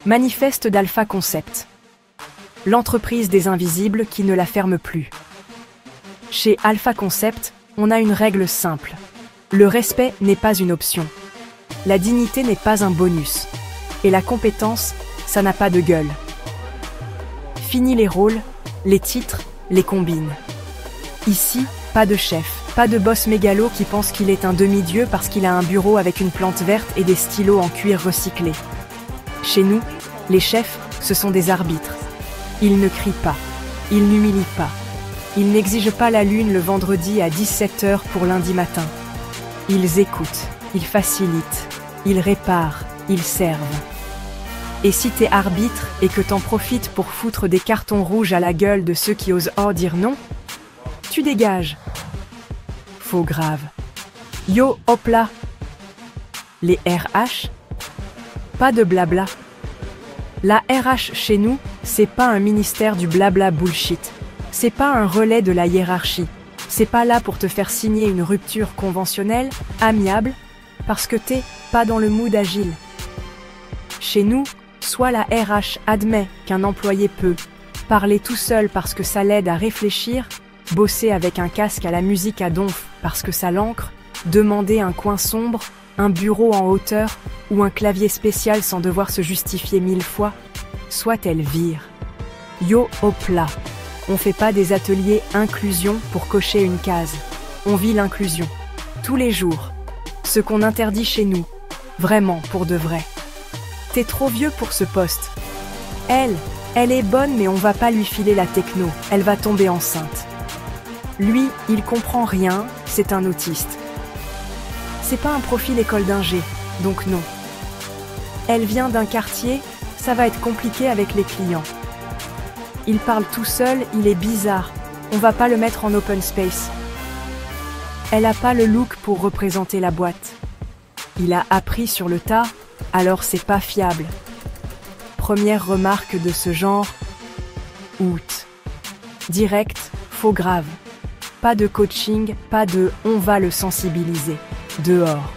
Manifeste d'Alpha Concept. L'entreprise des invisibles qui ne la ferme plus. Chez Alpha Concept, on a une règle simple. Le respect n'est pas une option. La dignité n'est pas un bonus. Et la compétence, ça n'a pas de gueule. Fini les rôles, les titres, les combines. Ici, pas de chef, pas de boss mégalo qui pense qu'il est un demi-dieu parce qu'il a un bureau avec une plante verte et des stylos en cuir recyclé. Chez nous, les chefs, ce sont des arbitres. Ils ne crient pas, ils n'humilient pas. Ils n'exigent pas la lune le vendredi à 17h pour lundi matin. Ils écoutent, ils facilitent, ils réparent, ils servent. Et si t'es arbitre et que t'en profites pour foutre des cartons rouges à la gueule de ceux qui osent dire non, tu dégages. Faux grave. Yo, hop là. Les RH? Pas de blabla. La RH chez nous, c'est pas un ministère du blabla bullshit. C'est pas un relais de la hiérarchie. C'est pas là pour te faire signer une rupture conventionnelle, amiable, parce que t'es pas dans le mood agile. Chez nous, soit la RH admet qu'un employé peut parler tout seul parce que ça l'aide à réfléchir, bosser avec un casque à la musique à donf parce que ça l'ancre, demander un coin sombre, un bureau en hauteur ou un clavier spécial sans devoir se justifier 1000 fois, soit elle vire. Yo, hop là. On fait pas des ateliers inclusion pour cocher une case. On vit l'inclusion. Tous les jours. Ce qu'on interdit chez nous. Vraiment, pour de vrai. T'es trop vieux pour ce poste. Elle est bonne mais on va pas lui filer la techno. Elle va tomber enceinte. Lui, il comprend rien, c'est un autiste. C'est pas un profil école d'ingé, donc non. Elle vient d'un quartier, ça va être compliqué avec les clients. Il parle tout seul, il est bizarre. On va pas le mettre en open space. Elle a pas le look pour représenter la boîte. Il a appris sur le tas, alors c'est pas fiable. Première remarque de ce genre. Out. Direct, faux grave. Pas de coaching, pas de « on va le sensibiliser ». Dehors.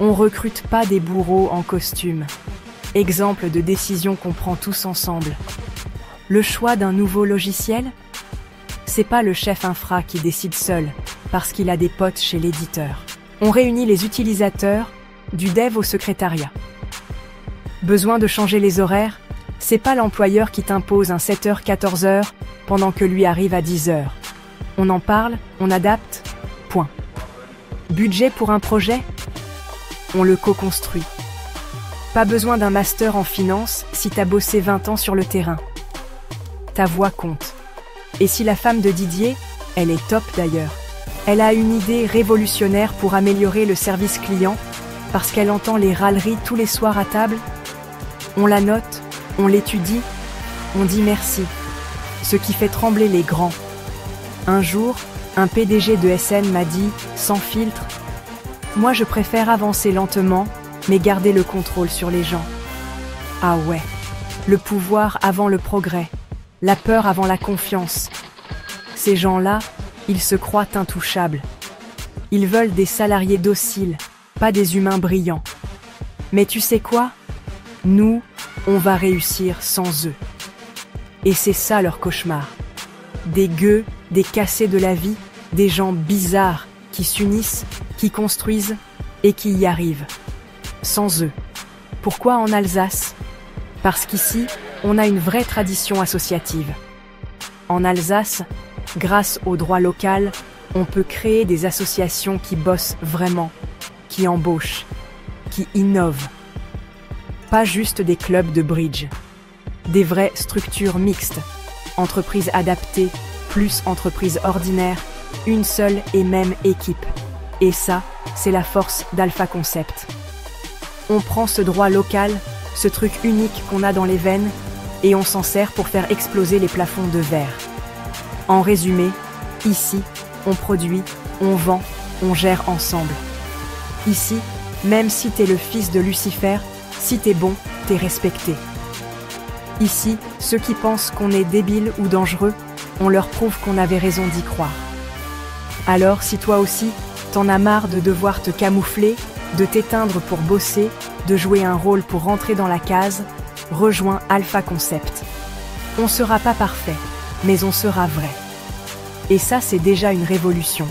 On recrute pas des bourreaux en costume. Exemple de décision qu'on prend tous ensemble. Le choix d'un nouveau logiciel? C'est pas le chef infra qui décide seul, parce qu'il a des potes chez l'éditeur. On réunit les utilisateurs, du dev au secrétariat. Besoin de changer les horaires? C'est pas l'employeur qui t'impose un 7h-14h pendant que lui arrive à 10h. On en parle, on adapte, point. Budget pour un projet? On le co-construit. Pas besoin d'un master en finance si t'as bossé 20 ans sur le terrain. Ta voix compte. Et si la femme de Didier, elle est top d'ailleurs. Elle a une idée révolutionnaire pour améliorer le service client parce qu'elle entend les râleries tous les soirs à table. On la note, on l'étudie, on dit merci. Ce qui fait trembler les grands. Un jour, un PDG de SN m'a dit, sans filtre, « Moi je préfère avancer lentement, mais garder le contrôle sur les gens. » Ah ouais, le pouvoir avant le progrès, la peur avant la confiance. Ces gens-là, ils se croient intouchables. Ils veulent des salariés dociles, pas des humains brillants. Mais tu sais quoi? Nous, on va réussir sans eux. Et c'est ça leur cauchemar. Des gueux, des cassés de la vie, des gens bizarres qui s'unissent, qui construisent et qui y arrivent. Sans eux. Pourquoi en Alsace? Parce qu'ici, on a une vraie tradition associative. En Alsace, grâce au droit local, on peut créer des associations qui bossent vraiment, qui embauchent, qui innovent. Pas juste des clubs de bridge. Des vraies structures mixtes. Entreprises adaptées, plus entreprises ordinaires, une seule et même équipe. Et ça, c'est la force d'Alpha Concept. On prend ce droit local, ce truc unique qu'on a dans les veines, et on s'en sert pour faire exploser les plafonds de verre. En résumé, ici, on produit, on vend, on gère ensemble. Ici, même si t'es le fils de Lucifer, si t'es bon, t'es respecté. Ici, ceux qui pensent qu'on est débile ou dangereux, on leur prouve qu'on avait raison d'y croire. Alors, si toi aussi, t'en as marre de devoir te camoufler, de t'éteindre pour bosser, de jouer un rôle pour rentrer dans la case, rejoins Alpha Concept. On sera pas parfait, mais on sera vrai. Et ça, c'est déjà une révolution.